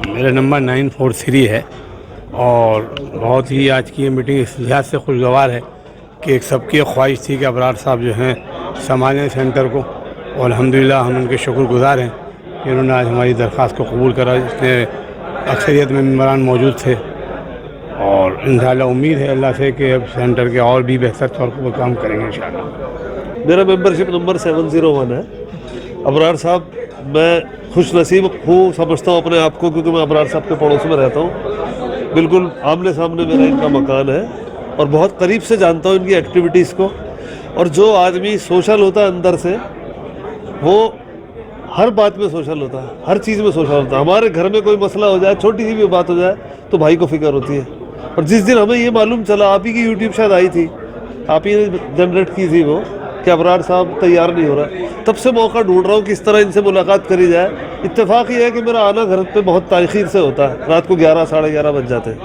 میرا نمبر 943 ہے اور بہت ہی آج کی یہ میٹنگ اس لحاظ سے خوشگوار ہے کہ ایک سب کی خواہش تھی کہ ابرار صاحب جو ہیں سنبھالیں سینٹر کو، اور الحمدللہ ہم ان کے شکر گزار ہیں کہ انہوں نے آج ہماری درخواست کو قبول کرا، جس میں اکثریت میں ممبران موجود تھے، اور انشاءاللہ امید ہے اللہ سے کہ اب سینٹر کے اور بھی بہتر طور پر کام کریں گے انشاءاللہ۔ میرا ممبرشپ نمبر 701 ہے۔ ابرار صاحب، میں خوش نصیب ہوں سمجھتا ہوں اپنے آپ کو، کیونکہ میں ابرار صاحب کے پڑوس میں رہتا ہوں، بالکل آمنے سامنے میرا ان کا مکان ہے، اور بہت قریب سے جانتا ہوں ان کی ایکٹیویٹیز کو۔ اور جو آدمی سوشل ہوتا ہے اندر سے، وہ ہر بات میں سوشل ہوتا ہے، ہر چیز میں سوشل ہوتا ہے۔ ہمارے گھر میں کوئی مسئلہ ہو جائے، چھوٹی سی بھی بات ہو جائے تو بھائی کو فکر ہوتی ہے۔ اور جس دن ہمیں یہ معلوم چلا، آپ ہی کی یوٹیوب شاید آئی تھی، آپ ہی نے جنریٹ کی تھی وہ، کہ ابرار صاحب تیار نہیں ہو رہا، تب سے موقع ڈھونڈ رہا ہوں کس طرح ان سے ملاقات کری جائے۔ اتفاق یہ ہے کہ میرا آنا گھر پہ بہت تاخیر سے ہوتا ہے، رات کو 11 ساڑھے 11 بج جاتے ہیں،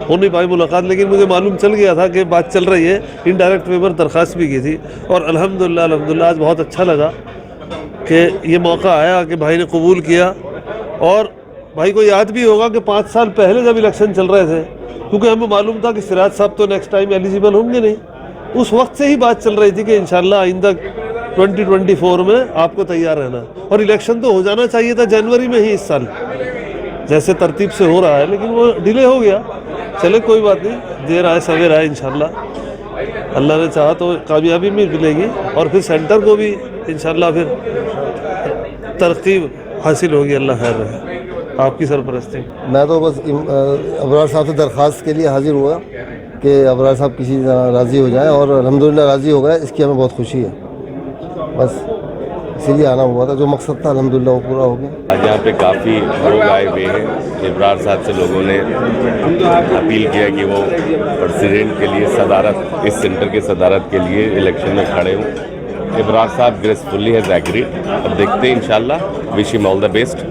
ہو نہیں پائی ملاقات، لیکن مجھے معلوم چل گیا تھا کہ بات چل رہی ہے، انڈائریکٹ وے پر درخواست بھی کی تھی، اور الحمدللہ آج بہت اچھا لگا کہ یہ موقع آیا کہ بھائی نے قبول کیا۔ اور بھائی کو یاد بھی ہوگا کہ 5 سال پہلے جب الیکشن چل رہے تھے، کیونکہ ہمیں معلوم تھا کہ سراج صاحب تو نیکسٹ ٹائم ایلیجیبل ہوں گے نہیں، اس وقت سے ہی بات چل رہی تھی کہ انشاءاللہ آئندہ 2024 میں آپ کو تیار رہنا، اور الیکشن تو ہو جانا چاہیے تھا جنوری میں ہی اس سال، جیسے ترتیب سے ہو رہا ہے، لیکن وہ ڈیلے ہو گیا۔ چلے کوئی بات نہیں، دیر آئے سویر آئے، انشاءاللہ اللہ نے چاہا تو کامیابی بھی ملے گی، اور پھر سینٹر کو بھی انشاءاللہ پھر ترقی حاصل ہوگی۔ اللہ خیر رہے، آپ کی سرپرستی۔ میں تو بس ابرار صاحب سے درخواست کے لیے حاضر ہوا کہ ابرار صاحب کسی طرح راضی ہو جائیں، اور الحمدللہ راضی ہو گئے، اس کی ہمیں بہت خوشی ہے، بس اسی لیے آنا ہوا تھا، جو مقصد تھا الحمدللہ وہ پورا ہو گیا۔ آج یہاں پہ کافی لوگ آئے ہوئے ہیں۔ ابرار صاحب سے لوگوں نے اپیل کیا کہ وہ پریزیڈنٹ کے لیے صدارت، اس سینٹر کے صدارت کے لیے الیکشن میں کھڑے ہوں۔ ابرار صاحب گریسفلی ہیز ایگریڈ۔ اب دیکھتے ہیں انشاءاللہ، وش ہم آل دا بیسٹ۔